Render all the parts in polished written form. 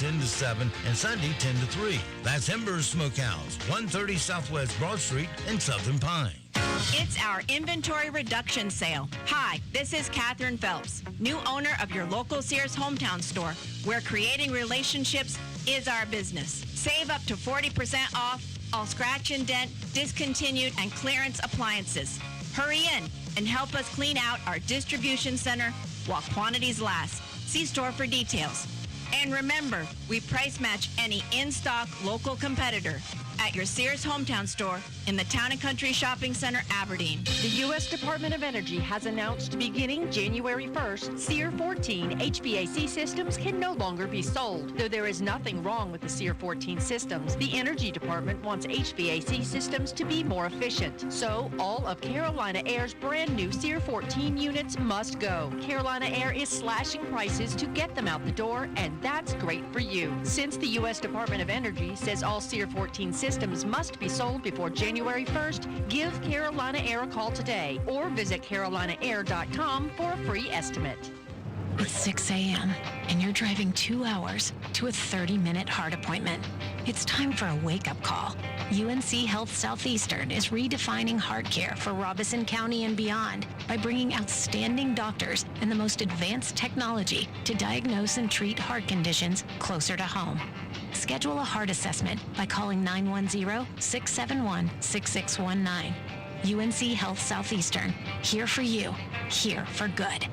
10 to 7, and Sunday 10 to 3. That's Embers Smokehouse, 130 Southwest Broad Street in Southern Pine. It's our inventory reduction sale. Hi, this is Katherine Phelps, new owner of your local Sears hometown store, where creating relationships is our business. Save up to 40% off all scratch and dent, discontinued, and clearance appliances. Hurry in and help us clean out our distribution center while quantities last. See store for details. And remember, we price match any in-stock local competitor at your Sears hometown store in the Town & Country Shopping Center, Aberdeen. The U.S. Department of Energy has announced beginning January 1st, SEER 14 HVAC systems can no longer be sold. Though there is nothing wrong with the SEER 14 systems, the Energy Department wants HVAC systems to be more efficient. So all of Carolina Air's brand new SEER 14 units must go. Carolina Air is slashing prices to get them out the door, and that's great for you. Since the U.S. Department of Energy says all SEER 14 systems must be sold before January 1st, give Carolina Air a call today or visit carolinaair.com for a free estimate. It's 6 a.m. and you're driving 2 hours to a 30-minute heart appointment. It's time for a wake-up call. UNC Health Southeastern is redefining heart care for Robeson County and beyond by bringing outstanding doctors and the most advanced technology to diagnose and treat heart conditions closer to home. Schedule a heart assessment by calling 910-671-6619. UNC Health Southeastern, here for you, here for good.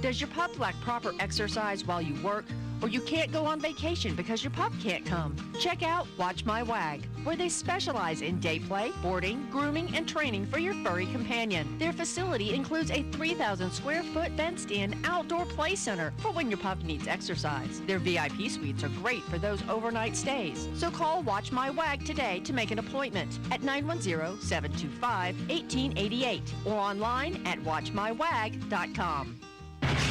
Does your pup lack proper exercise while you work? Or you can't go on vacation because your pup can't come? Check out Watch My Wag, where they specialize in day play, boarding, grooming, and training for your furry companion. Their facility includes a 3,000 square foot fenced-in outdoor play center for when your pup needs exercise. Their VIP suites are great for those overnight stays. So call Watch My Wag today to make an appointment at 910-725-1888 or online at watchmywag.com.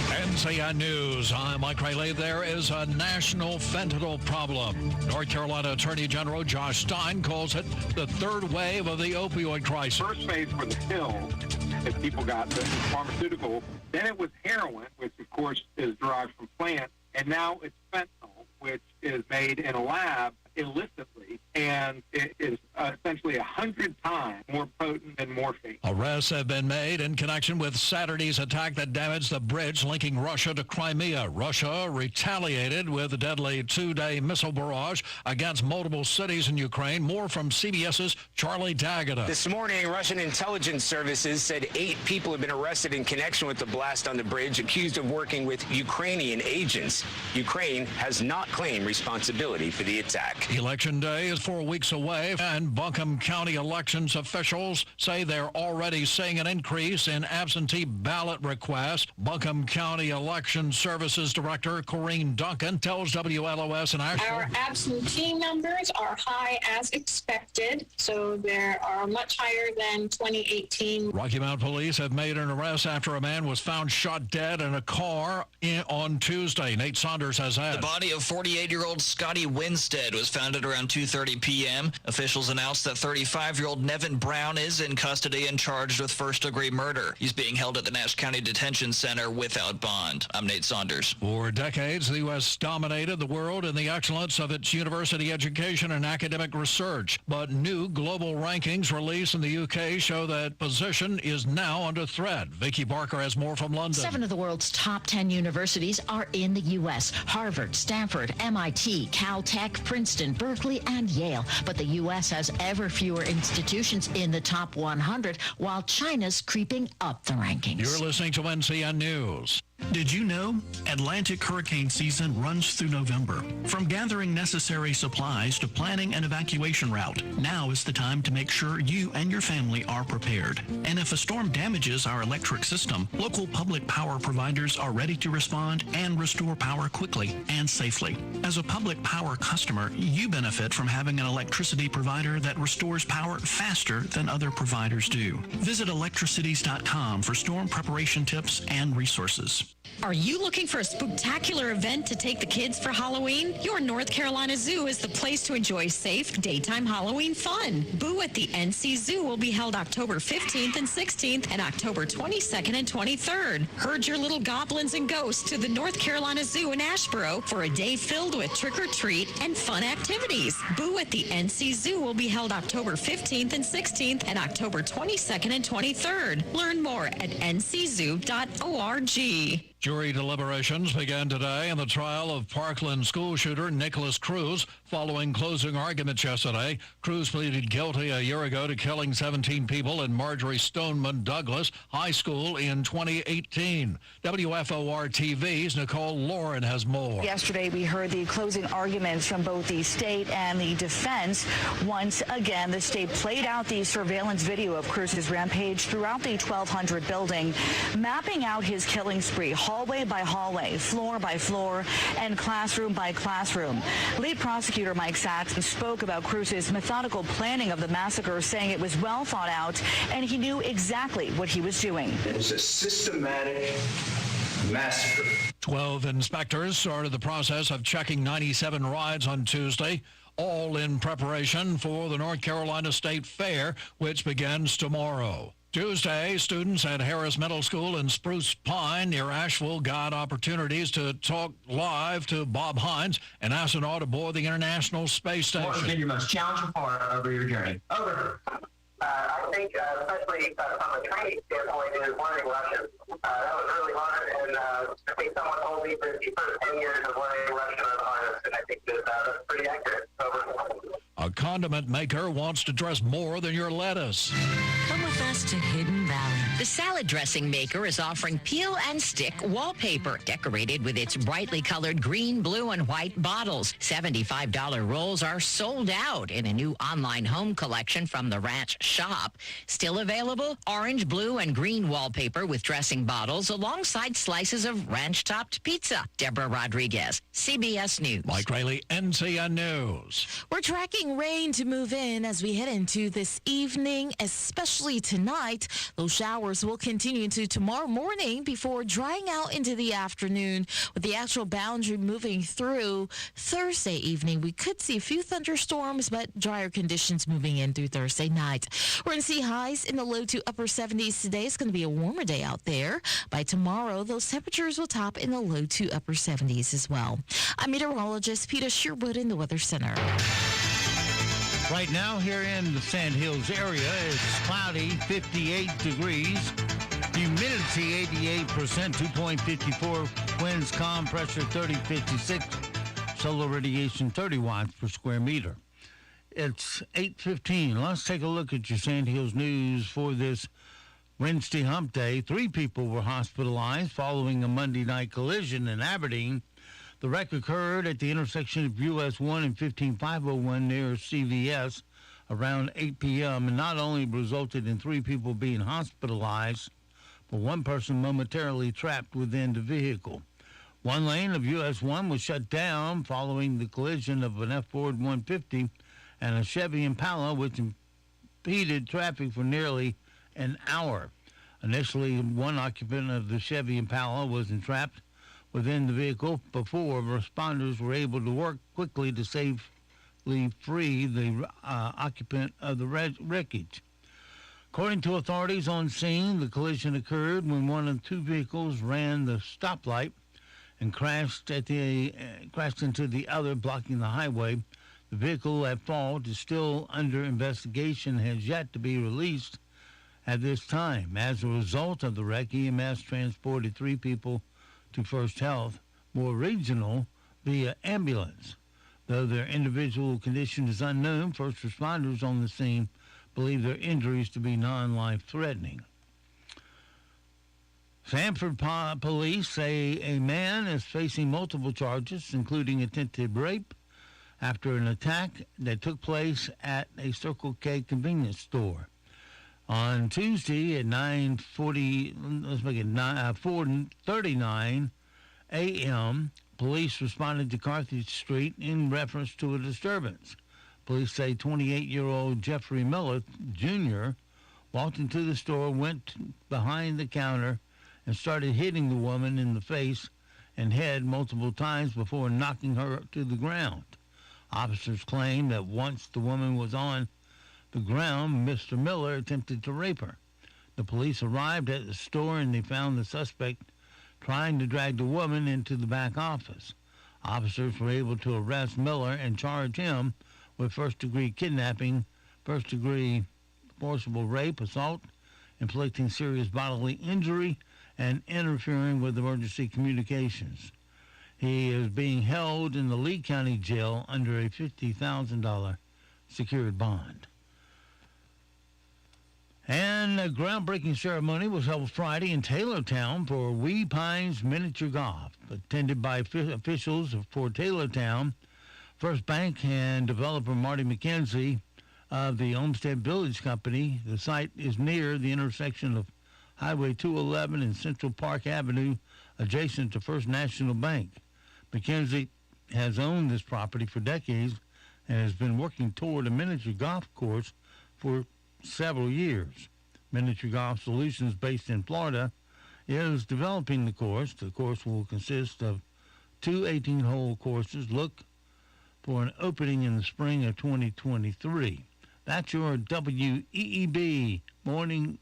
NCN News, I'm Mike Riley. There is a national fentanyl problem. North Carolina Attorney General Josh Stein calls it the third wave of the opioid crisis. First phase were the pills that people got, the pharmaceutical. Then it was heroin, which of course is derived from plants. And now it's fentanyl, which is made in a lab illicitly, and it is essentially 100 times more potent than morphine. Arrests have been made in connection with Saturday's attack that damaged the bridge linking Russia to Crimea. Russia retaliated with a deadly two-day missile barrage against multiple cities in Ukraine. More from CBS's Charlie D'Agata. This morning, Russian intelligence services said 8 people have been arrested in connection with the blast on the bridge, accused of working with Ukrainian agents. Ukraine has not claimed responsibility for the attack. Election Day is 4 weeks away, and Buncombe County elections officials say they're already seeing an increase in absentee ballot requests. Buncombe County Election Services Director Corinne Duncan tells WLOS in Asheville. Our absentee numbers are high as expected, so they are much higher than 2018. Rocky Mount police have made an arrest after a man was found shot dead in a car on Tuesday. Nate Saunders has had. The body of 48-year-old Scotty Winstead was found at around 2:30 p.m. Officials announced that 35-year-old Nevin Brown is in custody and charged with first-degree murder. He's being held at the Nash County Detention Center without bond. I'm Nate Saunders. For decades, the U.S. dominated the world in the excellence of its university education and academic research. But new global rankings released in the U.K. show that position is now under threat. Vicky Barker has more from London. 7 of the world's top 10 universities are in the U.S. Harvard, Stanford, MIT, Caltech, Princeton, Berkeley, and Yale. But the U.S. has ever fewer institutions in the top 100, while China's creeping up the rankings. You're listening to NCN News. Did you know Atlantic hurricane season runs through November? From gathering necessary supplies to planning an evacuation route, now is the time to make sure you and your family are prepared. And if a storm damages our electric system, local public power providers are ready to respond and restore power quickly and safely. As a public power customer, you benefit from having an electricity provider that restores power faster than other providers do. Visit electricities.com for storm preparation tips and resources. Are you looking for a spectacular event to take the kids for Halloween? Your North Carolina Zoo is the place to enjoy safe daytime Halloween fun. Boo at the NC Zoo will be held October 15th and 16th and October 22nd and 23rd. Herd your little goblins and ghosts to the North Carolina Zoo in Asheboro for a day filled with trick-or-treat and fun activities. Boo at the NC Zoo will be held October 15th and 16th and October 22nd and 23rd. Learn more at nczoo.org. Jury deliberations began today in the trial of Parkland school shooter Nicholas Cruz. Following closing arguments yesterday, Cruz pleaded guilty a year ago to killing 17 people in Marjorie Stoneman Douglas High School in 2018. WFOR TV's Nicole Lauren has more. Yesterday, we heard the closing arguments from both the state and the defense. Once again, the state played out the surveillance video of Cruz's rampage throughout the 1200 building, mapping out his killing spree, hallway by hallway, floor by floor, and classroom by classroom. Lead prosecutor Mike Saxon spoke about Cruz's methodical planning of the massacre, saying it was well thought out and he knew exactly what he was doing. It was a systematic massacre. 12 inspectors started the process of checking 97 rides on Tuesday, all in preparation for the North Carolina State Fair, which begins tomorrow. Tuesday, students at Harris Middle School in Spruce Pine near Asheville got opportunities to talk live to Bob Hines, an astronaut aboard the International Space Station. What has been your most challenging part over your journey? Over. I think, especially from a training standpoint, is learning Russian. That was really hard, and I think someone told me that the first 10 years of learning Russian are the hardest, and I think that's pretty accurate. Over. A condiment maker wants to dress more than your lettuce. Come with us to Hidden Valley. The salad dressing maker is offering peel and stick wallpaper, decorated with its brightly colored green, blue, and white bottles. $75 rolls are sold out in a new online home collection from the Ranch Shop. Still available, orange, blue, and green wallpaper with dressing bottles alongside slices of ranch-topped pizza. Deborah Rodriguez, CBS News. Mike Rayleigh, NCN News. We're tracking rain to move in as we head into this evening, especially tonight. Those showers will continue into tomorrow morning before drying out into the afternoon, with the actual boundary moving through Thursday evening. We could see a few thunderstorms, but drier conditions moving in through Thursday night. We're going to see highs in the low to upper 70s today. It's going to be a warmer day out there. By tomorrow, those temperatures will top in the low to upper 70s as well. I'm meteorologist Peter Sherwood in the Weather Center. Right now here in the Sand Hills area, it's cloudy, 58 degrees, humidity 88%, 2.54, winds calm, pressure 30.56, solar radiation 30 watts per square meter. It's 8:15. Let's take a look at your Sand Hills news for this Wednesday hump day. 3 people were hospitalized following a Monday night collision in Aberdeen. The wreck occurred at the intersection of US 1 and 15501 near CVS around 8 p.m. and not only resulted in 3 people being hospitalized, but 1 person momentarily trapped within the vehicle. 1 lane of US 1 was shut down following the collision of an F-Ford 150 and a Chevy Impala, which impeded traffic for nearly an hour. Initially, 1 occupant of the Chevy Impala was entrapped within the vehicle before responders were able to work quickly to safely free the occupant of the wreckage. According to authorities on scene, the collision occurred when one of 2 vehicles ran the stoplight and crashed into the other, blocking the highway. The vehicle at fault is still under investigation and has yet to be released at this time. As a result of the wreck, EMS transported 3 people to First Health, more regional, via ambulance. Though their individual condition is unknown, first responders on the scene believe their injuries to be non-life-threatening. Sanford police say a man is facing multiple charges, including attempted rape, after an attack that took place at a Circle K convenience store. On Tuesday at 4:39 a.m., police responded to Carthage Street in reference to a disturbance. Police say 28-year-old Jeffrey Miller, Jr., walked into the store, went behind the counter, and started hitting the woman in the face and head multiple times before knocking her to the ground. Officers claim that once the woman was on the ground, Mr. Miller attempted to rape her. The police arrived at the store and they found the suspect trying to drag the woman into the back office. Officers were able to arrest Miller and charge him with first-degree kidnapping, first-degree forcible rape, assault, inflicting serious bodily injury, and interfering with emergency communications. He is being held in the Lee County Jail under a $50,000 secured bond. And a groundbreaking ceremony was held Friday in Taylortown for WEEB Pines Miniature Golf, attended by officials for Taylortown, First Bank, and developer Marty McKenzie of the Olmsted Village Company. The site is near the intersection of Highway 211 and Central Park Avenue, adjacent to First National Bank. McKenzie has owned this property for decades and has been working toward a miniature golf course for several years. Miniature Golf Solutions, based in Florida, is developing the course. The course will consist of two 18-hole courses. Look for an opening in the spring of 2023. That's your WEEB morning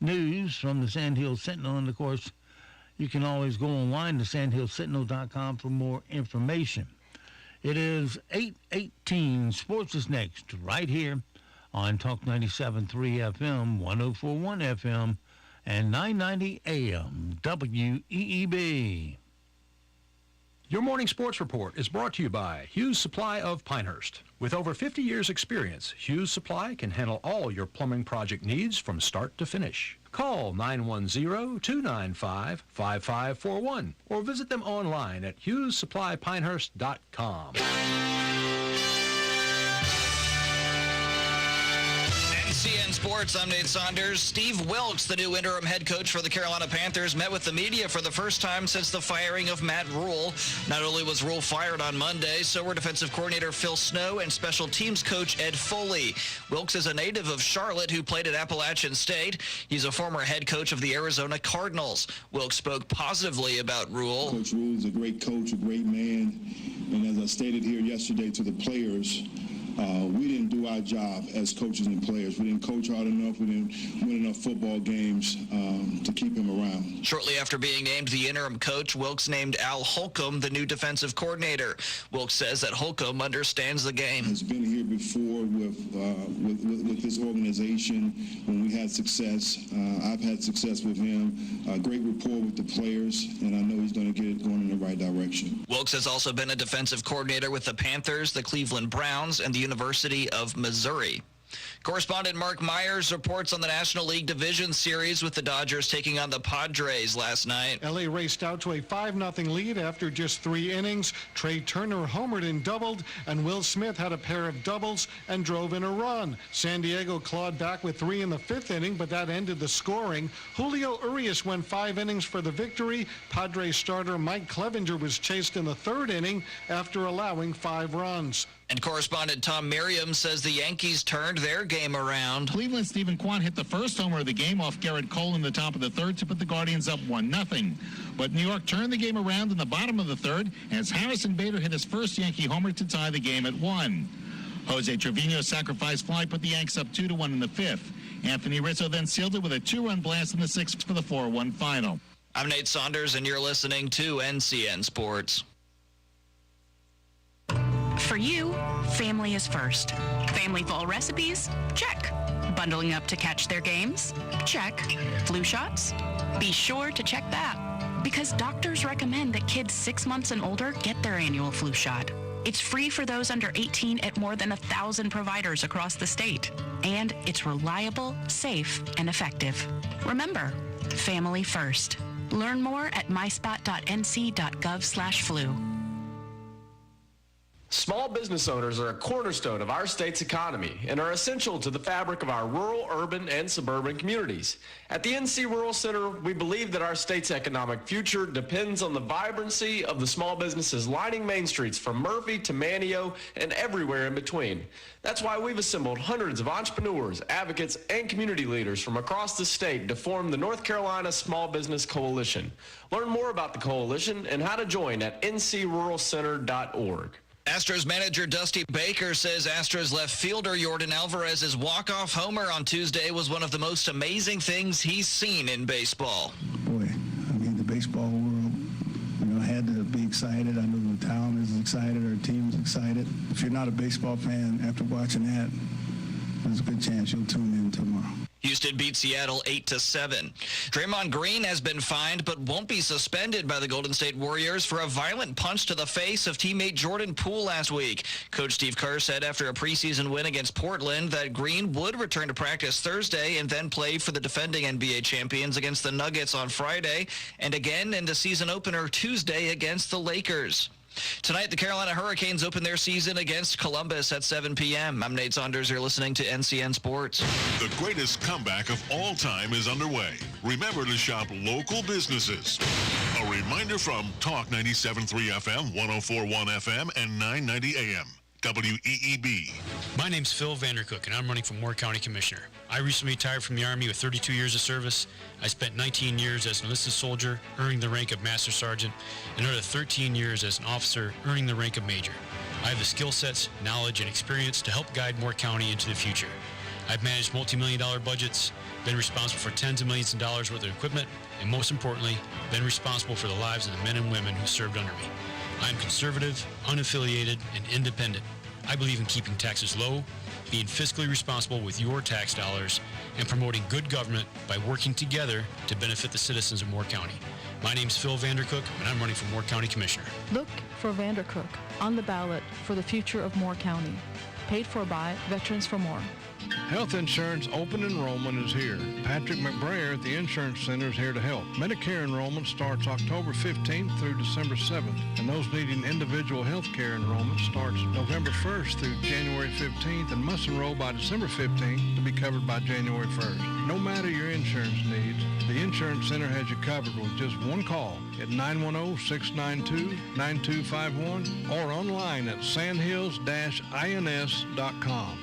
news from the Sand Hills Sentinel. And, of course, you can always go online to sandhillsentinel.com for more information. It is 8:18. Sports is next, right here on Talk 97.3 FM, 104.1 FM, and 990 AM, WEEB. Your morning sports report is brought to you by Hughes Supply of Pinehurst. With over 50 years' experience, Hughes Supply can handle all your plumbing project needs from start to finish. Call 910-295-5541 or visit them online at HughesSupplyPinehurst.com. NCN Sports, I'm Nate Saunders. Steve Wilkes, the new interim head coach for the Carolina Panthers, met with the media for the first time since the firing of Matt Rule. Not only was Rule fired on Monday, so were defensive coordinator Phil Snow and special teams coach Ed Foley. Wilkes is a native of Charlotte who played at Appalachian State. He's a former head coach of the Arizona Cardinals. Wilkes spoke positively about Rule. Coach Rule is a great coach, a great man, and as I stated here yesterday to the players, we didn't do our job as coaches and players. We didn't coach hard enough. We didn't win enough football games to keep him around. Shortly after being named the interim coach, Wilkes named Al Holcomb the new defensive coordinator. Wilkes says that Holcomb understands the game. He's been here before with this organization when we had success. I've had success with him. Great rapport with the players, and I know he's going to get it going in the right direction. Wilkes has also been a defensive coordinator with the Panthers, the Cleveland Browns, and the University of Missouri. Correspondent Mark Myers reports on the National League Division Series with the Dodgers taking on the Padres last night. L.A. raced out to a 5-0 lead after just 3 innings. Trey Turner homered and doubled, and Will Smith had a pair of doubles and drove in a run. San Diego clawed back with 3 in the 5th inning, but that ended the scoring. Julio Urias went 5 innings for the victory. Padres starter Mike Clevenger was chased in the 3rd inning after allowing 5 runs. And correspondent Tom Merriam says the Yankees turned their game around. Cleveland Stephen Kwan hit the first homer of the game off Garrett Cole in the top of the 3rd to put the Guardians up 1-0. But New York turned the game around in the bottom of the 3rd as Harrison Bader hit his first Yankee homer to tie the game at 1. Jose Trevino's sacrifice fly put the Yanks up 2-1 in the 5th. Anthony Rizzo then sealed it with a 2-run blast in the 6th for the 4-1 final. I'm Nate Saunders, and you're listening to NCN Sports. For you, family is first. Family full recipes? Check. Bundling up to catch their games? Check. Flu shots? Be sure to check that. Because doctors recommend that kids 6 months and older get their annual flu shot. It's free for those under 18 at more than 1,000 providers across the state. And it's reliable, safe, and effective. Remember, family first. Learn more at myspot.nc.gov/flu. Small business owners are a cornerstone of our state's economy and are essential to the fabric of our rural, urban, and suburban communities. At the NC Rural Center, we believe that our state's economic future depends on the vibrancy of the small businesses lining main streets from Murphy to Manteo and everywhere in between. That's why we've assembled hundreds of entrepreneurs, advocates, and community leaders from across the state to form the North Carolina Small Business Coalition. Learn more about the coalition and how to join at ncruralcenter.org. Astros manager Dusty Baker says Astros left fielder Yordan Alvarez's walk-off homer on Tuesday was one of the most amazing things he's seen in baseball. Boy, I mean, the baseball world, had to be excited. I know the town is excited, our team is excited. If you're not a baseball fan, after watching that, there's a good chance you'll tune in tomorrow. Houston beat Seattle 8-7. Draymond Green has been fined but won't be suspended by the Golden State Warriors for a violent punch to the face of teammate Jordan Poole last week. Coach Steve Kerr said after a preseason win against Portland that Green would return to practice Thursday and then play for the defending NBA champions against the Nuggets on Friday and again in the season opener Tuesday against the Lakers. Tonight, the Carolina Hurricanes open their season against Columbus at 7 p.m. I'm Nate Saunders. You're listening to NCN Sports. The greatest comeback of all time is underway. Remember to shop local businesses. A reminder from Talk 97.3 FM, 104.1 FM, and 990 AM. WEEB. My name's Phil Vandercook, and I'm running for Moore County Commissioner. I recently retired from the Army with 32 years of service. I spent 19 years as an enlisted soldier, earning the rank of Master Sergeant, and another 13 years as an officer, earning the rank of Major. I have the skill sets, knowledge, and experience to help guide Moore County into the future. I've managed multi-million-dollar budgets, been responsible for tens of millions of dollars worth of equipment, and most importantly, been responsible for the lives of the men and women who served under me. I'm conservative, unaffiliated, and independent. I believe in keeping taxes low, being fiscally responsible with your tax dollars, and promoting good government by working together to benefit the citizens of Moore County. My name's Phil Vandercook, and I'm running for Moore County Commissioner. Look for Vandercook on the ballot for the future of Moore County. Paid for by Veterans for More. Health insurance open enrollment is here. Patrick McBrayer at the Insurance Center is here to help. Medicare enrollment starts October 15th through December 7th, and those needing individual health care enrollment starts November 1st through January 15th and must enroll by December 15th to be covered by January 1st. No matter your insurance needs, the Insurance Center has you covered with just one call at 910-692-9251 or online at sandhills-ins.com.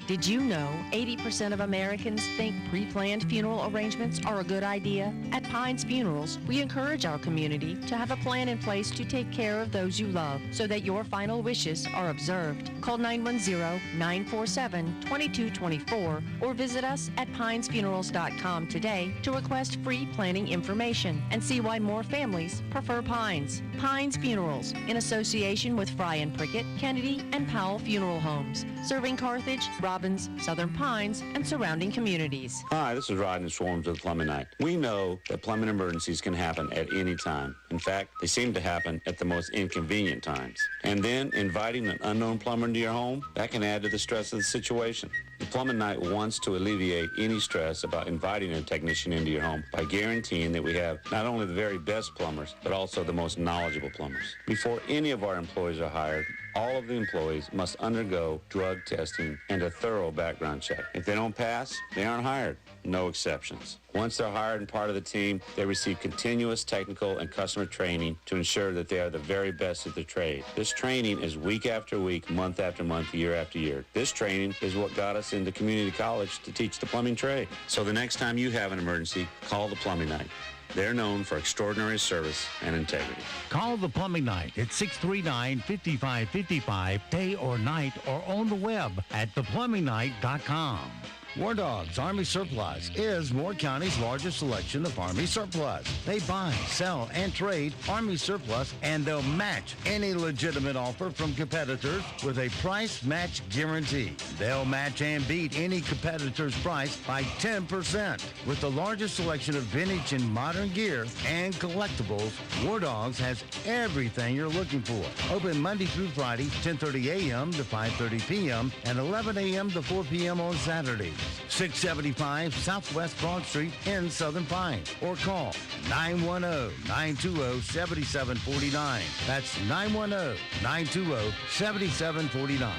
Did you know 80% of Americans think pre-planned funeral arrangements are a good idea? At Pines Funerals, we encourage our community to have a plan in place to take care of those you love so that your final wishes are observed. Call 910-947-2224 or visit us at pinesfunerals.com today to request free planning information and see why more families prefer Pines. Pines Funerals, in association with Fry and Prickett, Kennedy, and Powell Funeral Homes, serving Carthage, Robbins, Southern Pines, and surrounding communities. Hi, this is Rodney Swarms with Plumbing Night. We know that plumbing emergencies can happen at any time. In fact, they seem to happen at the most inconvenient times. And then inviting an unknown plumber into your home, that can add to the stress of the situation. The Plumbing Night wants to alleviate any stress about inviting a technician into your home by guaranteeing that we have not only the very best plumbers, but also the most knowledgeable plumbers. Before any of our employees are hired, all of the employees must undergo drug testing and a thorough background check. If they don't pass, they aren't hired. No exceptions. Once they're hired and part of the team, they receive continuous technical and customer training to ensure that they are the very best at their trade. This training is week after week, month after month, year after year. This training is what got us into community college to teach the plumbing trade. So the next time you have an emergency, call the Plumbing Night. They're known for extraordinary service and integrity. Call the Plumbing Night at 639-5555, day or night, or on the web at theplumbingnight.com. War Dogs Army Surplus is Moore County's largest selection of Army surplus. They buy, sell, and trade Army surplus, and they'll match any legitimate offer from competitors with a price match guarantee. They'll match and beat any competitor's price by 10%. With the largest selection of vintage and modern gear and collectibles, War Dogs has everything you're looking for. Open Monday through Friday, 10:30 a.m. to 5:30 p.m. and 11 a.m. to 4 p.m. on Saturdays. 675 Southwest Broad Street in Southern Pines, or call 910-920-7749. That's 910-920-7749.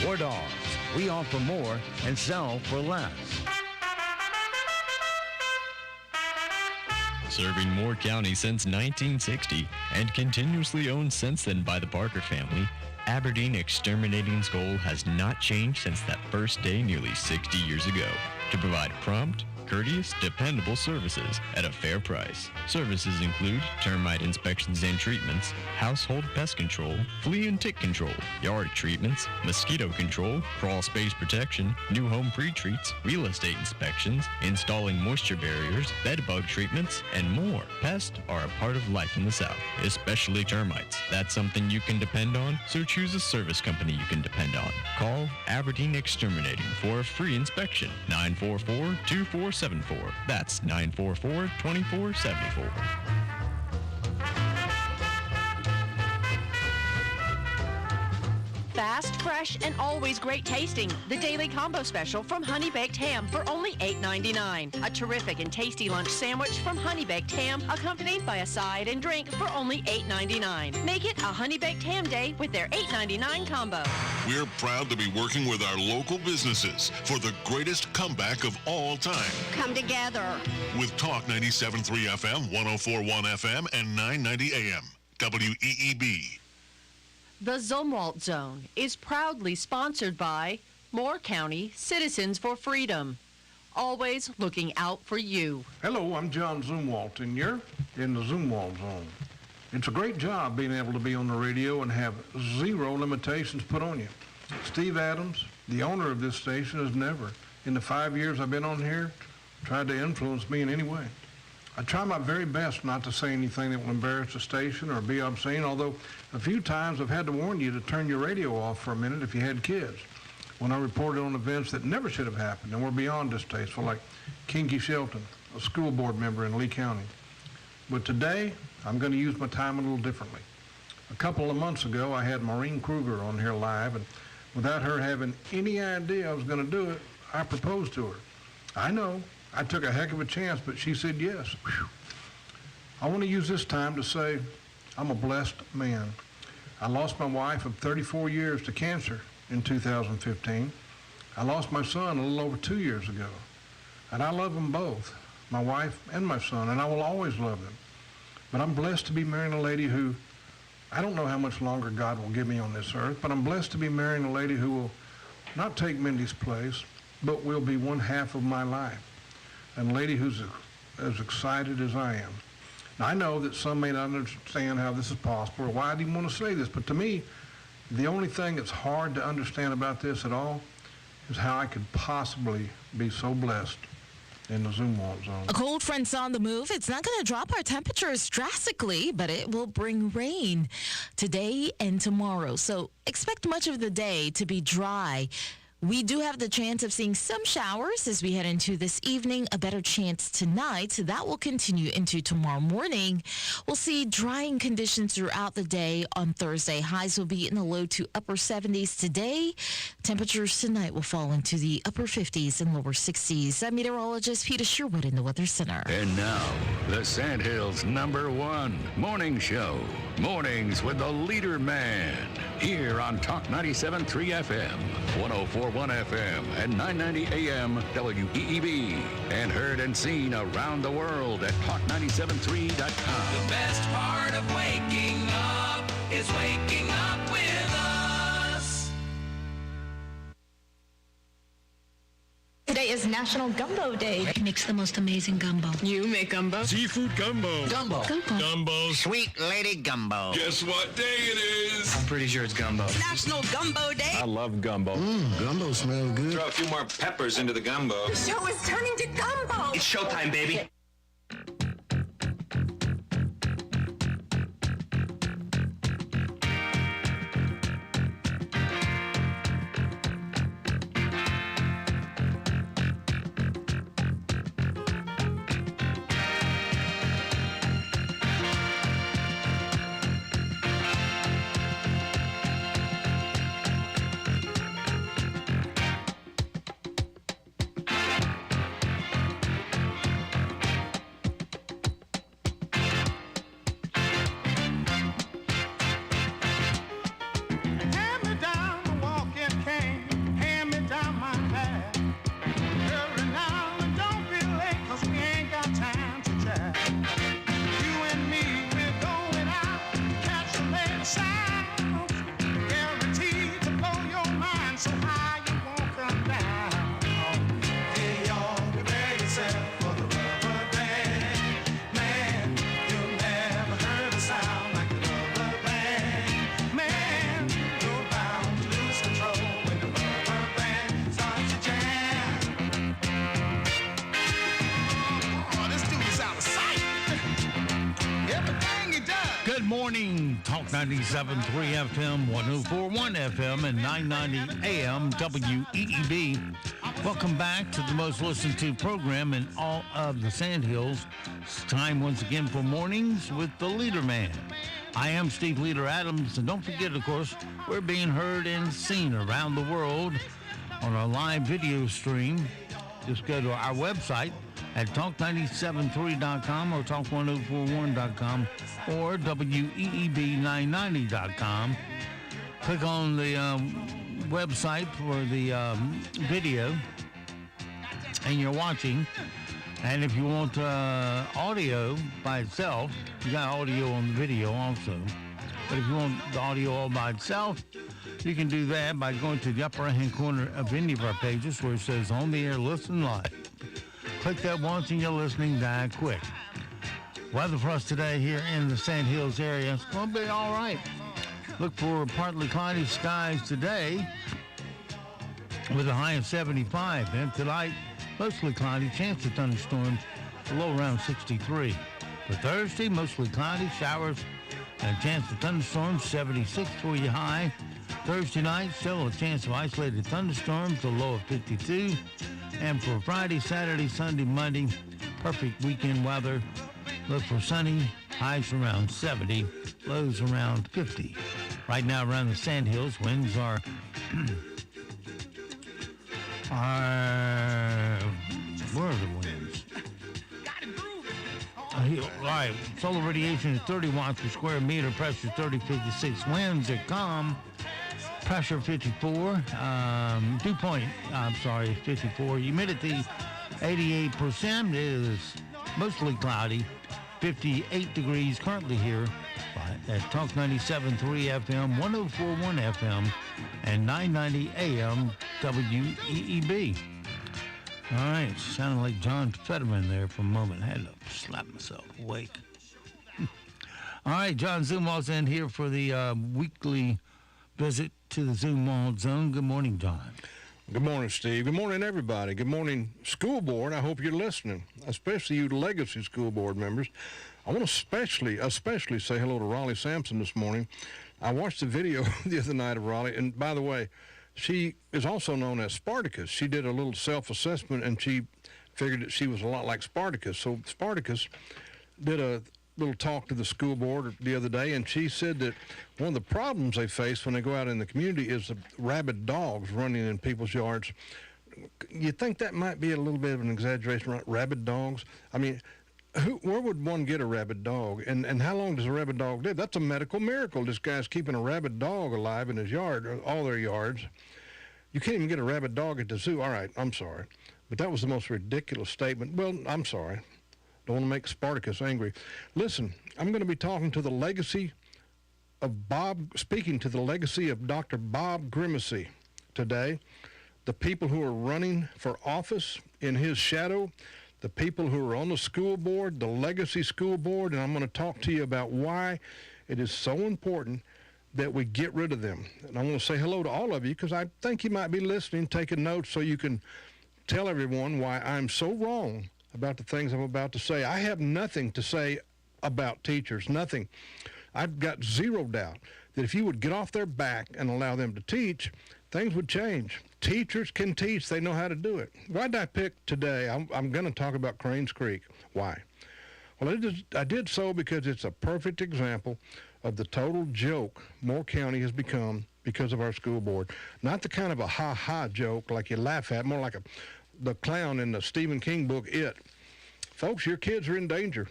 War Dogs. We offer more and sell for less. Serving Moore County since 1960 and continuously owned since then by the Parker family, Aberdeen Exterminating's goal has not changed since that first day nearly 60 years ago: to provide prompt, courteous, dependable services at a fair price. Services include termite inspections and treatments, household pest control, flea and tick control, yard treatments, mosquito control, crawl space protection, new home pre-treats, real estate inspections, installing moisture barriers, bed bug treatments, and more. Pests are a part of life in the South, especially termites. That's something you can depend on, so choose a service company you can depend on. Call Aberdeen Exterminating for a free inspection. 944-2474. That's 944-2474. Fast, fresh, and always great tasting. The Daily Combo Special from Honey Baked Ham for only $8.99. A terrific and tasty lunch sandwich from Honey Baked Ham, accompanied by a side and drink for only $8.99. Make it a Honey Baked Ham Day with their $8.99 combo. We're proud to be working with our local businesses for the greatest comeback of all time. Come together. With Talk 97.3 FM, 104.1 FM, and 990 AM. WEEB. The Zumwalt Zone is proudly sponsored by Moore County Citizens for Freedom. Always looking out for you. Hello, I'm John Zumwalt, and you're in the Zumwalt Zone. It's a great job being able to be on the radio and have zero limitations put on you. Steve Adams, the owner of this station, has never, in the 5 years I've been on here, tried to influence me in any way. I try my very best not to say anything that will embarrass the station or be obscene, although a few times I've had to warn you to turn your radio off for a minute if you had kids, when I reported on events that never should have happened and were beyond distasteful, like Kinky Shelton, a school board member in Lee County. But today, I'm going to use my time a little differently. A couple of months ago, I had Maureen Kruger on here live, and without her having any idea I was going to do it, I proposed to her. I know, I took a heck of a chance, but she said yes. Whew. I want to use this time to say I'm a blessed man. I lost my wife of 34 years to cancer in 2015. I lost my son a little over 2 years ago. And I love them both, my wife and my son, and I will always love them. But I'm blessed to be marrying a lady who, I don't know how much longer God will give me on this earth, but I'm blessed to be marrying a lady who will not take Mindy's place, but will be one half of my life. And a lady who's as excited as I am. Now, I know that some may not understand how this is possible or why I'd even want to say this, but to me, the only thing that's hard to understand about this at all is how I could possibly be so blessed in the Zumwalt Zone. A cold front's on the move. It's not going to drop our temperatures drastically, but it will bring rain today and tomorrow. So expect much of the day to be dry. We do have the chance of seeing some showers as we head into this evening, a better chance tonight. So that will continue into tomorrow morning. We'll see drying conditions throughout the day on Thursday. Highs will be in the low to upper 70s today. Temperatures tonight will fall into the upper 50s and lower 60s. I'm meteorologist Peter Sherwood in the Weather Center. And now, the Sandhills' #1 morning show. Mornings with the LeaderMan. Here on Talk 97.3 FM, 104.1 FM, and 990 AM WEEB. And heard and seen around the world at talk973.com. The best part of waking up is waking up with us. Today is National Gumbo Day. Who makes the most amazing gumbo? You make gumbo. Seafood gumbo. Gumbo. Gumbo. Sweet Lady Gumbo. Guess what day it is? I'm pretty sure it's gumbo. National Gumbo Day. I love gumbo. Gumbo smells good. Throw a few more peppers into the gumbo. The show is turning to gumbo. It's showtime, baby. morning. Talk 97.3 FM, 104.1 FM, and 990 AM WEEB. Welcome back to the most listened to program in all of the Sandhills. It's time once again for Mornings with the LeaderMan. I am Steve Leader Adams, and don't forget, of course, we're being heard and seen around the world on our live video stream. Just go to our website at talk973.com or talk1041.com or weeb990.com. Click on the website for the video, and you're watching. And if you want audio by itself, you got audio on the video also. But if you want the audio all by itself, you can do that by going to the upper right-hand corner of any of our pages where it says On the Air, Listen Live. Click that once and you're listening that quick. Weather for us today here in the Sandhills area, it's going to be all right. Look for partly cloudy skies today with a high of 75. And tonight, mostly cloudy, chance of thunderstorms, a low around 63. For Thursday, mostly cloudy, showers, and a chance of thunderstorms, 76 for your high. Thursday night, still a chance of isolated thunderstorms, a low of 52. And for Friday, Saturday, Sunday, Monday, perfect weekend weather. Look for sunny, highs around 70, lows around 50. Right now around the Sandhills, winds are where are the winds? All right, solar radiation is 30 watts per square meter, pressure 3056, winds are calm, pressure 54, dew point, 54, humidity 88%, it is mostly cloudy, 58 degrees currently here at Talk 97.3 FM, 104.1 FM, and 990 AM WEEB. All right, sounded like John Fetterman there for a moment. I had to slap myself awake. All right, John Zumwald's in here for the weekly visit to the Zumwald Zone. Good morning, John. Good morning, Steve. Good morning, everybody. Good morning, school board. I hope you're listening, especially you Legacy School Board members. I want to especially say hello to Raleigh Sampson this morning. I watched the video the other night of Raleigh, and by the way, she is also known as Spartacus. She did a little self-assessment, and she figured that she was a lot like Spartacus. So Spartacus did a little talk to the school board the other day, and she said that one of the problems they face when they go out in the community is the rabid dogs running in people's yards. You think that might be a little bit of an exaggeration, right? Rabid dogs? I mean, where would one get a rabid dog? And how long does a rabid dog live? That's a medical miracle. This guy's keeping a rabid dog alive in his yard, or all their yards. You can't even get a rabid dog at the zoo. All right, I'm sorry. But that was the most ridiculous statement. Well, I'm sorry. Don't want to make Spartacus angry. Listen, I'm going to be talking to the legacy of speaking to the legacy of Dr. Bob Grimacy today, the people who are running for office in his shadow, the people who are on the school board, the legacy school board, and I'm going to talk to you about why it is so important that we get rid of them. And I want to say hello to all of you because I think you might be listening, taking notes so you can tell everyone why I'm so wrong about the things I'm about to say. I have nothing to say about teachers, nothing. I've got zero doubt that if you would get off their back and allow them to teach, things would change. Teachers can teach. They know how to do it. Why did I pick today? I'm going to talk about Cranes Creek. Why? Well, I did so because it's a perfect example of the total joke Moore County has become because of our school board. Not the kind of a ha-ha joke like you laugh at, more like the clown in the Stephen King book, It. Folks, your kids are in danger.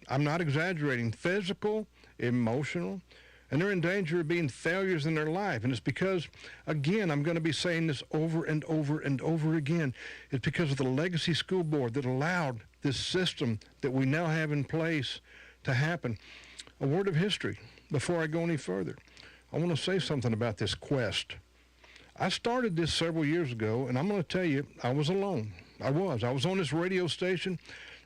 I'm not exaggerating. Physical, emotional, and they're in danger of being failures in their life. And it's because, again, I'm going to be saying this over and over and over again, it's because of the legacy school board that allowed this system that we now have in place to happen. A word of history before I go any further. I want to say something about this quest. I started this several years ago, and I'm going to tell you, I was alone. I was on this radio station.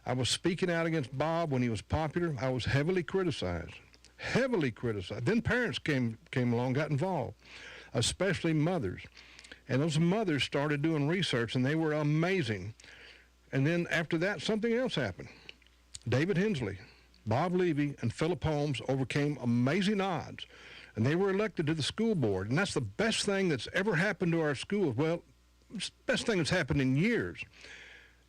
I was speaking out against Bob when he was popular. I was heavily criticized. Then parents came along, got involved, especially mothers. And those mothers started doing research, and they were amazing. And then after that, something else happened. David Hensley, Bob Levy and Philip Holmes overcame amazing odds, and they were elected to the school board. And that's the best thing that's ever happened to our schools. Well, it's the best thing that's happened in years.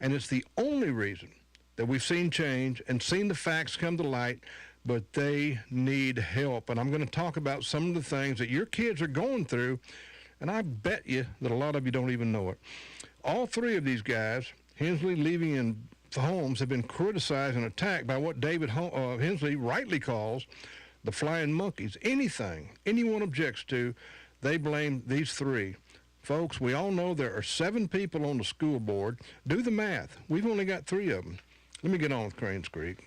And it's the only reason that we've seen change and seen the facts come to light, but they need help. And I'm going to talk about some of the things that your kids are going through, and I bet you that a lot of you don't even know it. All three of these guys, Hensley, Levy, and Holmes, have been criticized and attacked by what David Hensley rightly calls the flying monkeys. Anything anyone objects to, they blame these three. Folks, we all know there are 7 people on the school board. Do the math. We've only got 3 of them. Let me get on with Cranes Creek.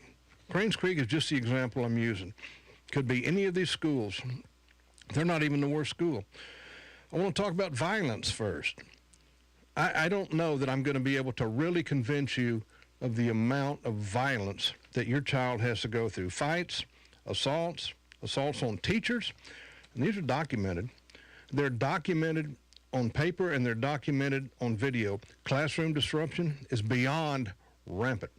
Cranes Creek is just the example I'm using. Could be any of these schools. They're not even the worst school. I want to talk about violence first. I don't know that I'm going to be able to really convince you of the amount of violence that your child has to go through. Fights, assaults on teachers, and these are documented. They're documented on paper and they're documented on video. Classroom disruption is beyond rampant.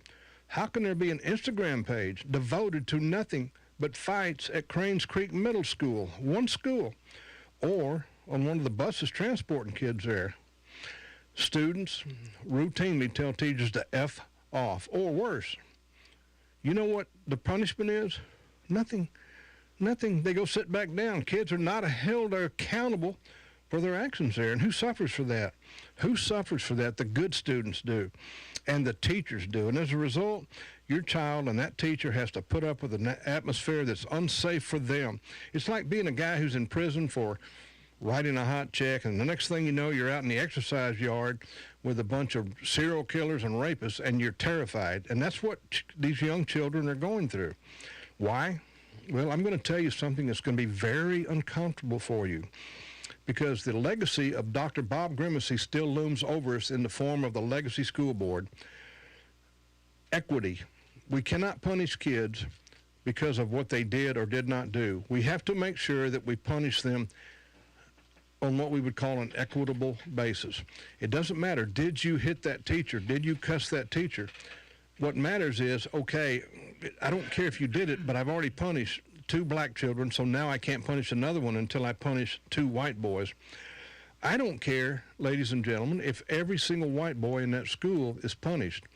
How can there be an Instagram page devoted to nothing but fights at Cranes Creek Middle School, one school, or on one of the buses transporting kids there? Students routinely tell teachers to F off, or worse. You know what the punishment is? Nothing. They go sit back down. Kids are not held accountable for their actions there. And who suffers for that? Who suffers for that? The good students do, and the teachers do. And as a result, your child and that teacher has to put up with an atmosphere that's unsafe for them. It's like being a guy who's in prison for writing a hot check, and the next thing you know, you're out in the exercise yard with a bunch of serial killers and rapists, and you're terrified. And that's what these young children are going through. Why? Well, I'm going to tell you something that's going to be very uncomfortable for you, because the legacy of Dr. Bob Grimacy still looms over us in the form of the Legacy School Board. Equity. We cannot punish kids because of what they did or did not do. We have to make sure that we punish them on what we would call an equitable basis. It doesn't matter, did you hit that teacher? Did you cuss that teacher? What matters is, okay, I don't care if you did it, but I've already punished 2 black children, so now I can't punish another one until I punish 2 white boys. I don't care, ladies and gentlemen, if every single white boy in that school is punished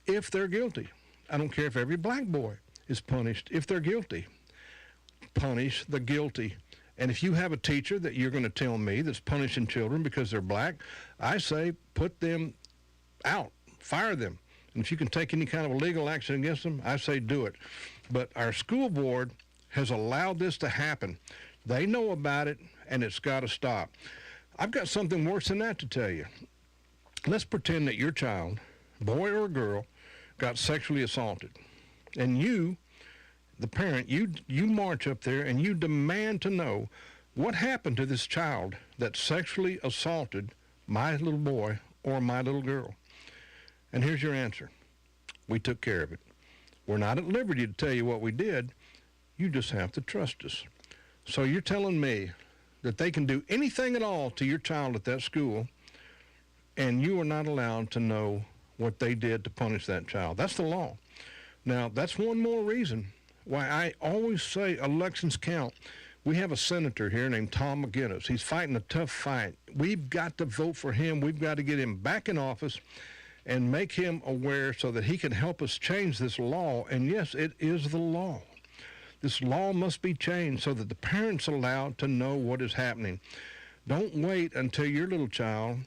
if they're guilty. I don't care if every black boy is punished if they're guilty. Punish the guilty. And if you have a teacher that you're going to tell me that's punishing children because they're black, I say put them out, fire them. And if you can take any kind of legal action against them, I say do it. But our school board has allowed this to happen. They know about it, and it's got to stop. I've got something worse than that to tell you. Let's pretend that your child, boy or girl, got sexually assaulted. And you, the parent, you march up there and you demand to know what happened to this child that sexually assaulted my little boy or my little girl. And here's your answer. We took care of it. We're not at liberty to tell you what we did. You just have to trust us. So you're telling me that they can do anything at all to your child at that school, and you are not allowed to know what they did to punish that child. That's the law. Now, that's one more reason why I always say elections count. We have a senator here named Tom McGinnis. He's fighting a tough fight. We've got to vote for him. We've got to get him back in office and make him aware so that he can help us change this law. And yes, it is the law. This law must be changed so that the parents are allowed to know what is happening. Don't wait until your little child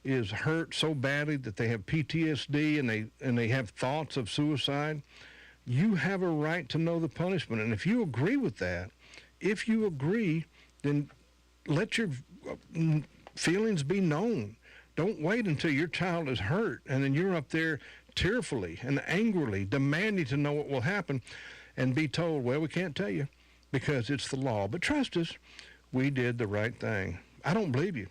is hurt so badly that they have PTSD and they have thoughts of suicide. You have a right to know the punishment. And if you agree with that, then let your feelings be known. Don't wait until your child is hurt and then you're up there tearfully and angrily demanding to know what will happen and be told, well, we can't tell you because it's the law. But trust us, we did the right thing. I don't believe you.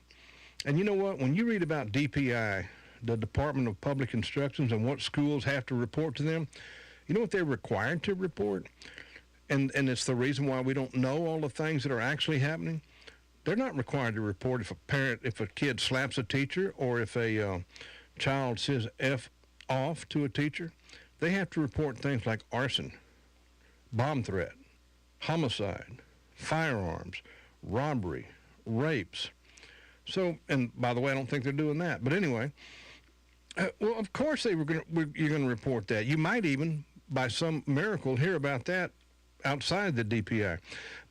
And you know what? When you read about DPI, the Department of Public Instructions, and what schools have to report to them, you know what they're required to report? And it's the reason why we don't know all the things that are actually happening. They're not required to report if a kid slaps a teacher or if a child says F off to a teacher. They have to report things like arson, bomb threat, homicide, firearms, robbery, rapes. So, and by the way, I don't think they're doing that. But anyway, well, of course you're going to report that. You might even, by some miracle, hear about that outside the DPI.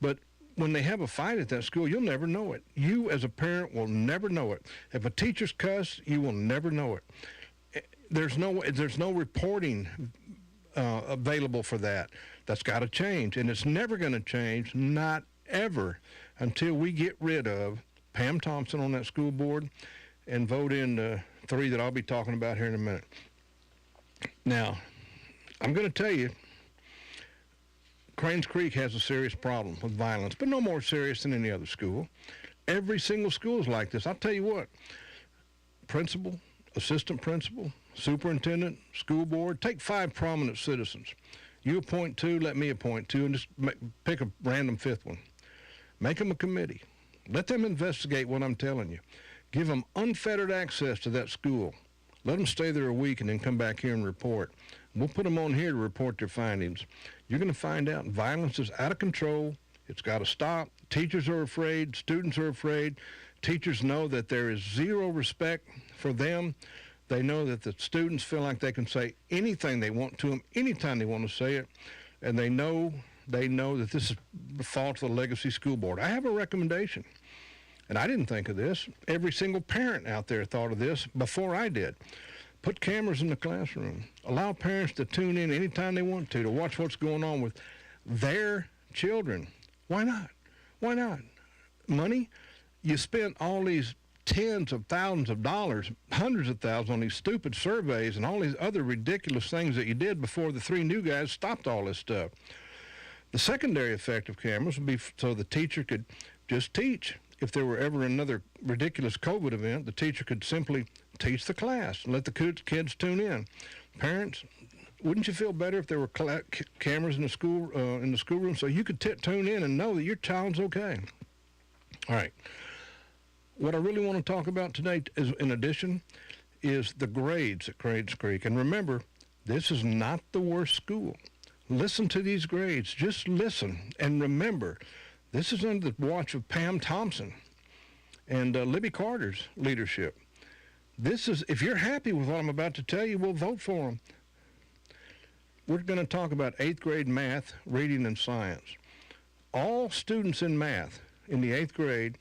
But when they have a fight at that school, you'll never know it. You, as a parent, will never know it. If a teacher's cuss, you will never know it. There's no reporting available for that. That's got to change, and it's never going to change, not ever, until we get rid of Pam Thompson on that school board and vote in the 3 that I'll be talking about here in a minute. Now, I'm going to tell you, Cranes Creek has a serious problem with violence, but no more serious than any other school. Every single school is like this. I'll tell you what, principal, assistant principal, superintendent, school board, take 5 prominent citizens. You appoint 2, let me appoint 2, and just pick a random 5th one. Make them a committee. Let them investigate what I'm telling you. Give them unfettered access to that school. Let them stay there a week and then come back here and report. We'll put them on here to report their findings. You're going to find out violence is out of control. It's got to stop. Teachers are afraid. Students are afraid. Teachers know that there is zero respect for them. They know that the students feel like they can say anything they want to them anytime they want to say it. And they know that this is the fault of the Legacy School Board. I have a recommendation. And I didn't think of this. Every single parent out there thought of this before I did. Put cameras in the classroom. Allow parents to tune in anytime they want to watch what's going on with their children. Why not? Why not? Money? You spent all these tens of thousands of dollars, hundreds of thousands on these stupid surveys and all these other ridiculous things that you did before the 3 new guys stopped all this stuff. The secondary effect of cameras would be so the teacher could just teach. If there were ever another ridiculous COVID event, the teacher could simply teach the class and let the kids tune in. Parents, wouldn't you feel better if there were cameras in the schoolroom so you could tune in and know that your child's okay? All right. What I really want to talk about today, in addition, is the grades at Cranes Creek. And remember, this is not the worst school. Listen to these grades. Just listen and remember. This is under the watch of Pam Thompson and Libby Carter's leadership. This is, if you're happy with what I'm about to tell you, we'll vote for them. We're going to talk about 8th grade math, reading, and science. All students in math in the 8th grade,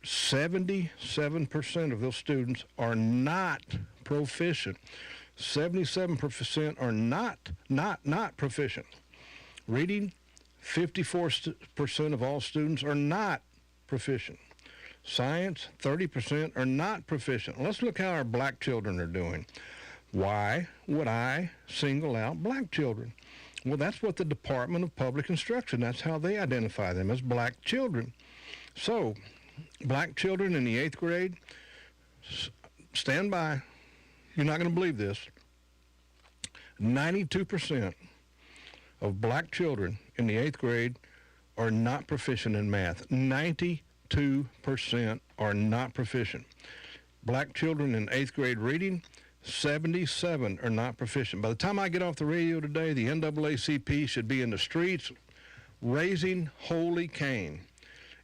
77% of those students are not proficient. 77% are not proficient. Reading, 54% of all students are not proficient. Science, 30% are not proficient. Let's look how our black children are doing. Why would I single out black children? Well, that's what the Department of Public Instruction, that's how they identify them, as black children. So, black children in the 8th grade, stand by. You're not going to believe this. 92% of black children in the 8th grade are not proficient in math. 92% are not proficient. Black children in 8th grade reading, 77 are not proficient. By the time I get off the radio today, the NAACP should be in the streets raising holy Cain.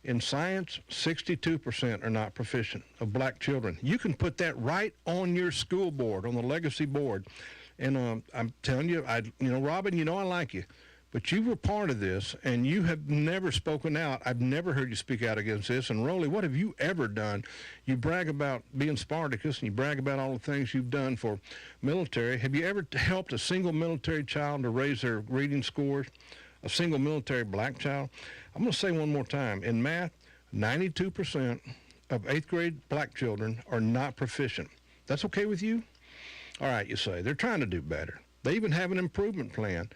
In science, 62% are not proficient of black children. You can put that right on your school board, on the Legacy board. And I'm telling you, Robin, I like you. But you were part of this, and you have never spoken out. I've never heard you speak out against this. And, Rolly, what have you ever done? You brag about being Spartacus, and you brag about all the things you've done for military. Have you ever helped a single military child to raise their reading scores? A single military black child? I'm going to say one more time. In math, 92% of 8th grade black children are not proficient. That's okay with you? All right, you say. They're trying to do better. They even have an improvement plan.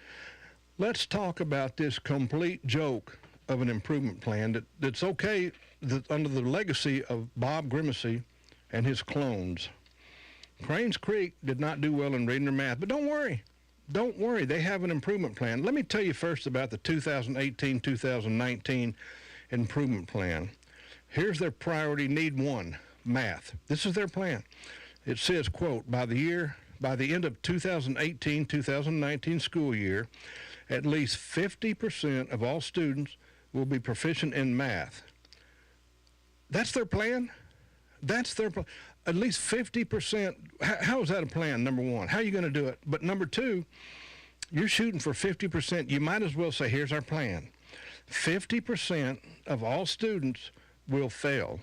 Let's talk about this complete joke of an improvement plan that's okay under the legacy of Bob Grimacy and his clones. Cranes Creek did not do well in reading or math, but don't worry. Don't worry. They have an improvement plan. Let me tell you first about the 2018-2019 improvement plan. Here's their priority need 1, math. This is their plan. It says, quote, by the end of 2018-2019 school year, at least 50% of all students will be proficient in math. That's their plan? That's their plan. At least 50%. How is that a plan, number one? How are you going to do it? But number two, you're shooting for 50%. You might as well say, here's our plan. 50% of all students will fail.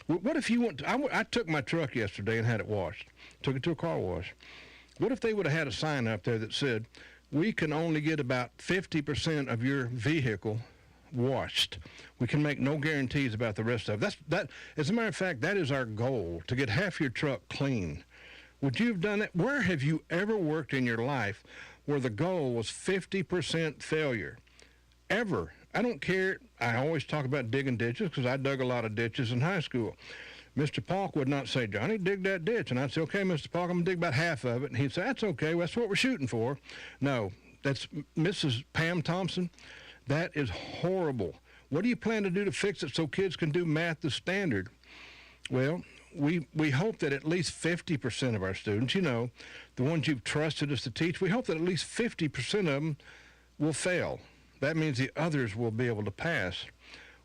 What if you went to, I took my truck yesterday and had it washed. Took it to a car wash. What if they would have had a sign up there that said, we can only get about 50% of your vehicle washed. We can make no guarantees about the rest of it. That, as a matter of fact, that is our goal, to get half your truck clean. Would you have done it? Where have you ever worked in your life where the goal was 50% failure? Ever. I don't care. I always talk about digging ditches because I dug a lot of ditches in high school. Mr. Polk would not say, Johnny, dig that ditch. And I'd say, okay, Mr. Polk, I'm going to dig about half of it. And he'd say, that's okay. Well, that's what we're shooting for. No, that's Mrs. Pam Thompson. That is horrible. What do you plan to do to fix it so kids can do math the standard? Well, we hope that at least 50% of our students, you know, the ones you've trusted us to teach, we hope that at least 50% of them will fail. That means the others will be able to pass.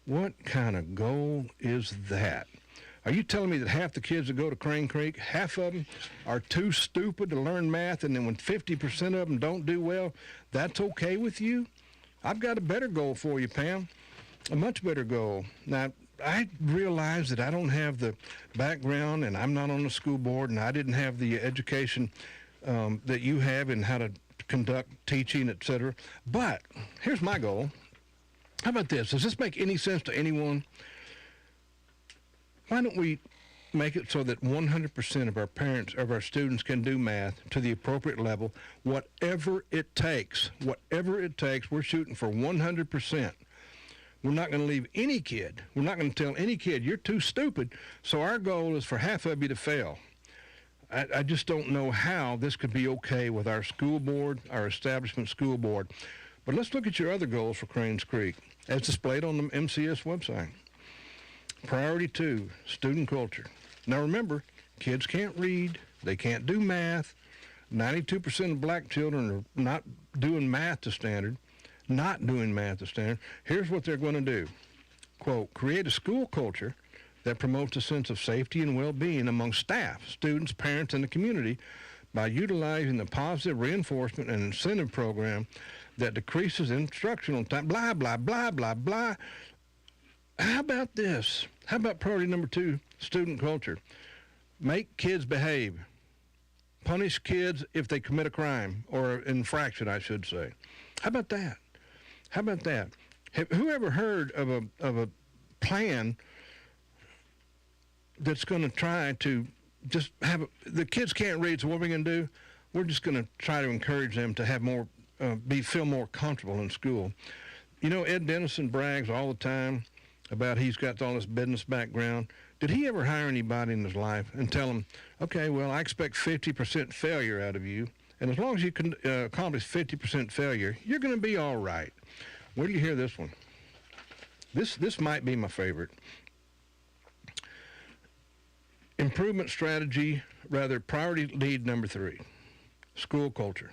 What kind of goal is that? Are you telling me that half the kids that go to Crane Creek, half of them are too stupid to learn math, and then when 50% of them don't do well, that's okay with you? I've got a better goal for you, Pam, a much better goal. Now, I realize that I don't have the background, and I'm not on the school board, and I didn't have the education that you have in how to conduct teaching, etc. But here's my goal. How about this? Does this make any sense to anyone? Why don't we make it so that 100% of our parents, of our students, can do math to the appropriate level, whatever it takes. Whatever it takes, we're shooting for 100%. We're not going to leave any kid. We're not going to tell any kid, you're too stupid. So our goal is for half of you to fail. I just don't know how this could be okay with our school board, our establishment school board. But let's look at your other goals for Cranes Creek, as displayed on the MCS website. Priority 2, student culture. Now remember, kids can't read, they can't do math. 92% of black children are not doing math to standard. Here's what they're going to do. Quote, create a school culture that promotes a sense of safety and well-being among staff, students, parents, and the community by utilizing the positive reinforcement and incentive program that decreases instructional time, blah, blah, blah, blah, blah. How about this? How about priority number 2, student culture? Make kids behave. Punish kids if they commit a crime, or an infraction, I should say. How about that? How about that? Who ever heard of a plan that's going to try to just have the kids can't read, so what are we going to do? We're just going to try to encourage them to have more, feel more comfortable in school. You know, Ed Dennison brags all the time about he's got all this business background. Did he ever hire anybody in his life and tell them, okay, well, I expect 50% failure out of you, and as long as you can accomplish 50% failure, you're going to be all right. Where do you hear this one? This might be my favorite. Improvement strategy, priority lead number 3, school culture.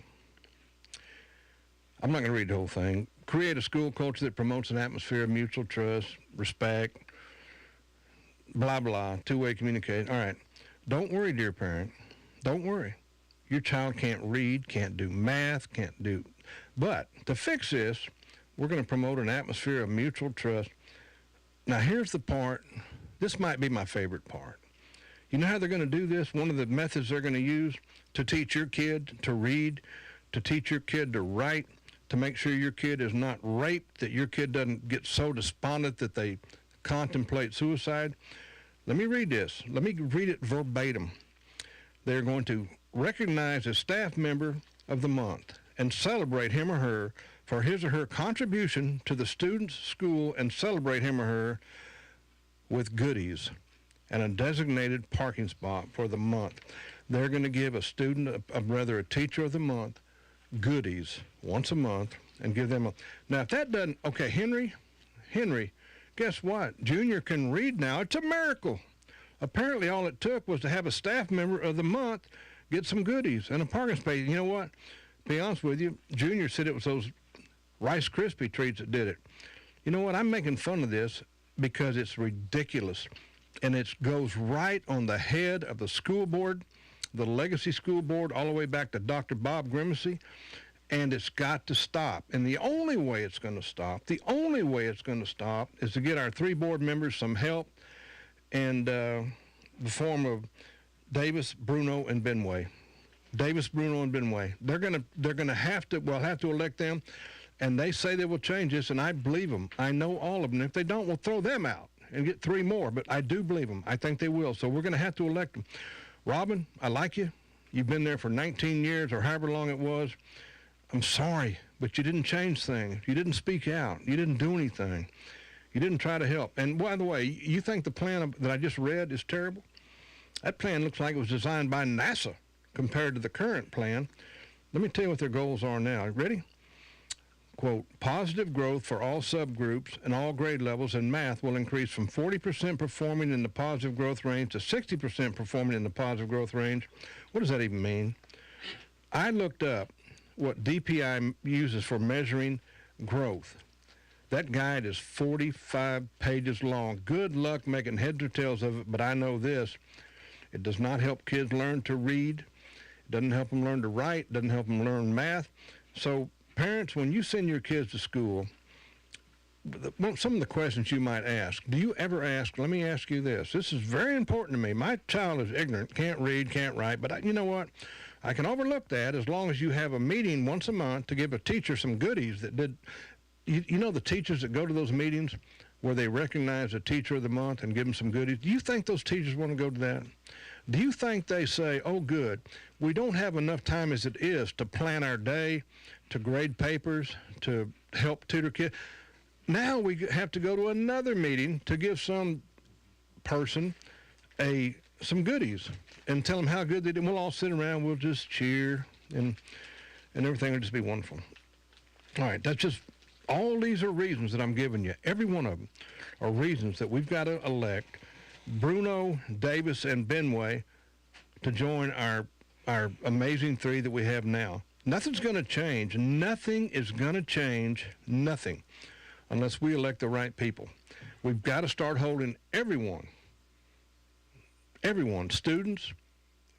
I'm not going to read the whole thing. Create a school culture that promotes an atmosphere of mutual trust, respect, blah, blah, two-way communication. All right. Don't worry, dear parent. Don't worry. Your child can't read, can't do math, can't do. But to fix this, we're going to promote an atmosphere of mutual trust. Now, here's the part. This might be my favorite part. You know how they're going to do this? One of the methods they're going to use to teach your kid to read, to teach your kid to write, to make sure your kid is not raped, that your kid doesn't get so despondent that they contemplate suicide. Let me read this. Let me read it verbatim. They're going to recognize a staff member of the month and celebrate him or her for his or her contribution to the student's school, and celebrate him or her with goodies and a designated parking spot for the month. They're going to give a student, a teacher of the month, goodies once a month and give them a... Now, if that doesn't... Okay, Henry, guess what? Junior can read now. It's a miracle. Apparently, all it took was to have a staff member of the month get some goodies and a parking space. You know what? To be honest with you, Junior said it was those Rice Krispie treats that did it. You know what? I'm making fun of this because it's ridiculous. And it goes right on the head of the school board, the legacy school board, all the way back to Dr. Bob Grimacy. And it's got to stop. And the only way it's going to stop, is to get our 3 board members some help and the form of Davis, Bruno, and Benway. Davis, Bruno, and Benway. They're going to have to elect them. And they say they will change this, and I believe them. I know all of them. If they don't, we'll throw them out and get 3 more. But I do believe them. I think they will. So we're going to have to elect them. Robin, I like you. You've been there for 19 years or however long it was. I'm sorry, but you didn't change things. You didn't speak out. You didn't do anything. You didn't try to help. And by the way, you think the plan that I just read is terrible? That plan looks like it was designed by NASA compared to the current plan. Let me tell you what their goals are now. Ready? Quote, positive growth for all subgroups and all grade levels in math will increase from 40% performing in the positive growth range to 60% performing in the positive growth range. What does that even mean? I looked up what DPI uses for measuring growth. That guide is 45 pages long. Good luck making heads or tails of it, but I know this. It does not help kids learn to read. It doesn't help them learn to write. It doesn't help them learn math. So parents, when you send your kids to school, some of the questions you might ask, do you ever ask, let me ask you this. This is very important to me. My child is ignorant, can't read, can't write, but you know what? I can overlook that as long as you have a meeting once a month to give a teacher some goodies that did. You know the teachers that go to those meetings where they recognize a teacher of the month and give them some goodies? Do you think those teachers want to go to that? Do you think they say, oh, good, we don't have enough time as it is to plan our day, to grade papers, to help tutor kids? Now we have to go to another meeting to give some person some goodies and tell them how good they did. We'll all sit around, we'll just cheer, and everything will just be wonderful. All right, that's just, all these are reasons that I'm giving you. Every one of them are reasons that we've got to elect Bruno, Davis, and Benway to join our amazing 3 that we have now. Nothing's going to change. Nothing is going to change, nothing, unless we elect the right people. We've got to start holding everyone, students,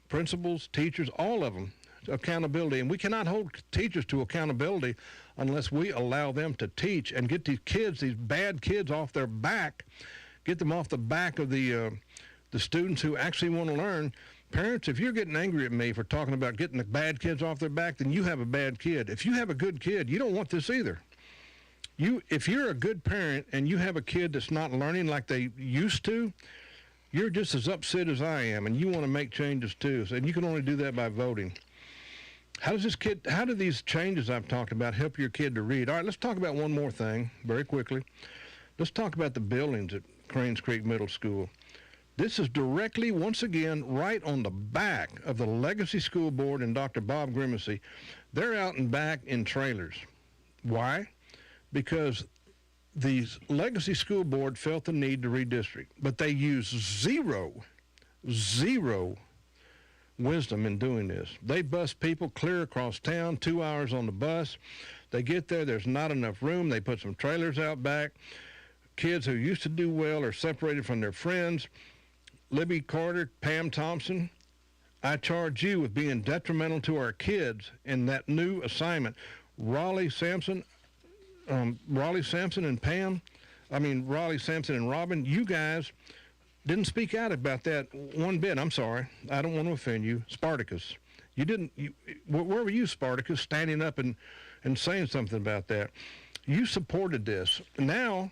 principals, teachers, all of them, to accountability. And we cannot hold teachers to accountability unless we allow them to teach and get these kids, these bad kids, off their back, get them off the back of the students who actually want to learn. Parents, if you're getting angry at me for talking about getting the bad kids off their back, then you have a bad kid. If you have a good kid, you don't want this either. If you're a good parent and you have a kid that's not learning like they used to, you're just as upset as I am, and you want to make changes too. And you can only do that by voting. How do these changes I've talked about help your kid to read? All right, let's talk about one more thing very quickly. Let's talk about the buildings at Cranes Creek Middle School. This is directly, once again, right on the back of the Legacy School Board and Dr. Bob Grimacy. They're out and back in trailers. Why? Because the Legacy School Board felt the need to redistrict, but they used zero wisdom in doing this. They bus people clear across town, 2 hours on the bus. They get there, there's not enough room. They put some trailers out back. Kids who used to do well are separated from their friends. Libby Carter, Pam Thompson, I charge you with being detrimental to our kids in that new assignment. Raleigh Sampson and Robin, you guys didn't speak out about that one bit. I'm sorry. I don't want to offend you. Spartacus. Where were you, Spartacus, standing up and saying something about that? You supported this. Now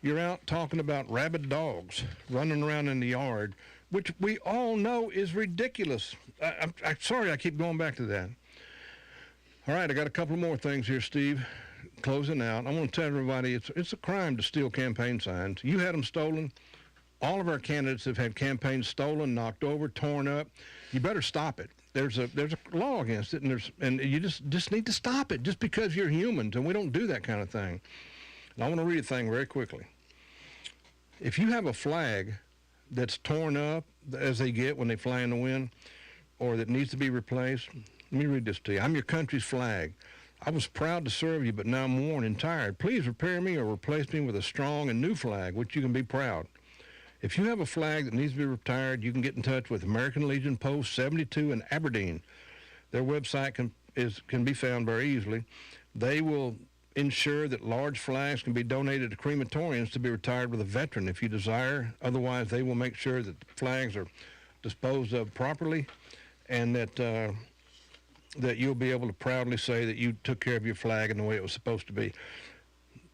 you're out talking about rabid dogs running around in the yard, which we all know is ridiculous. I'm sorry I keep going back to that. All right, I got a couple more things here, Steve. Closing out, I want to tell everybody it's a crime to steal campaign signs. You had them stolen. All of our candidates have had campaigns stolen, knocked over, torn up. You better stop it. There's a law against it, and you just need to stop it just because you're humans, and we don't do that kind of thing. And I want to read a thing very quickly. If you have a flag that's torn up, as they get when they fly in the wind, or that needs to be replaced, let me read this to you. I'm your country's flag. I was proud to serve you, but now I'm worn and tired. Please repair me or replace me with a strong and new flag, which you can be proud. If you have a flag that needs to be retired, you can get in touch with American Legion Post 72 in Aberdeen. Their website can be found very easily. They will ensure that large flags can be donated to crematoriums to be retired with a veteran if you desire. Otherwise, they will make sure that the flags are disposed of properly and that you'll be able to proudly say that you took care of your flag in the way it was supposed to be.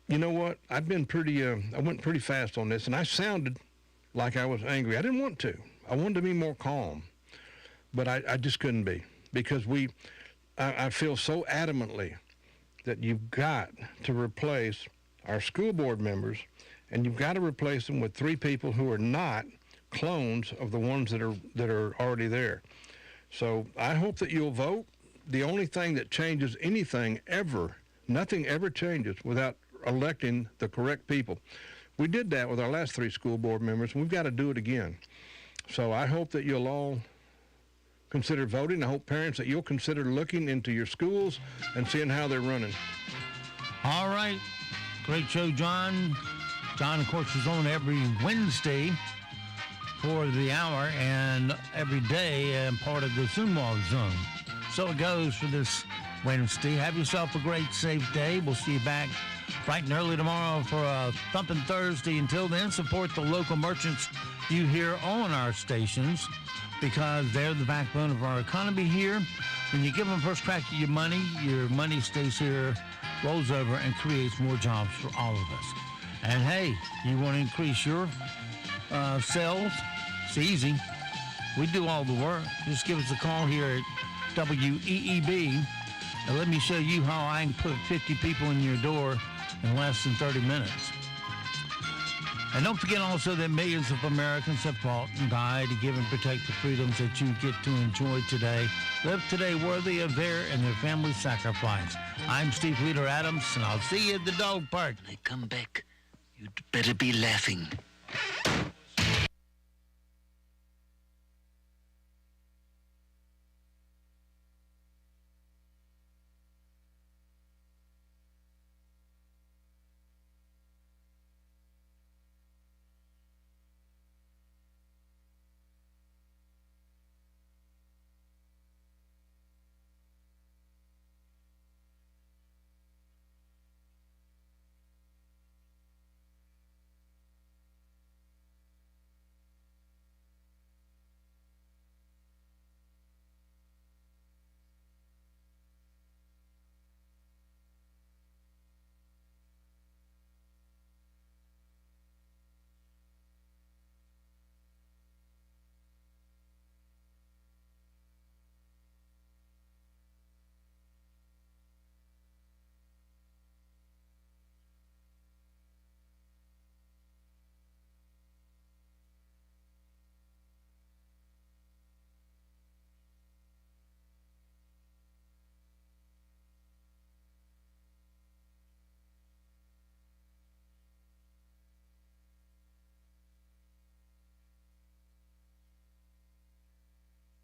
You know what? I went pretty fast on this, and I sounded like I was angry. I didn't want to. I wanted to be more calm, but I just couldn't be, because I feel so adamantly that you've got to replace our school board members, and you've got to replace them with 3 people who are not clones of the ones that are already there. So I hope that you'll vote. The only thing that changes anything ever, nothing ever changes without electing the correct people. We did that with our last 3 school board members, and we've got to do it again. So I hope that you'll all consider voting. I hope, parents, that you'll consider looking into your schools and seeing how they're running. All right. Great show, John. John, of course, is on every Wednesday for the hour and every day and part of the Sunwalk Zone. So it goes for this Wednesday. Have yourself a great, safe day. We'll see you back bright and early tomorrow for a Thumping Thursday. Until then, support the local merchants you hear on our stations, because they're the backbone of our economy here. When you give them first crack at your money stays here, rolls over, and creates more jobs for all of us. And hey, you want to increase your sales? It's easy. We do all the work. Just give us a call here at WEEB, and let me show you how I can put 50 people in your door in less than 30 minutes. And don't forget also that millions of Americans have fought and died to give and protect the freedoms that you get to enjoy today. Live today worthy of their and their family's sacrifice. I'm Steve Leader Adams, and I'll see you at the dog park. When I come back, you'd better be laughing.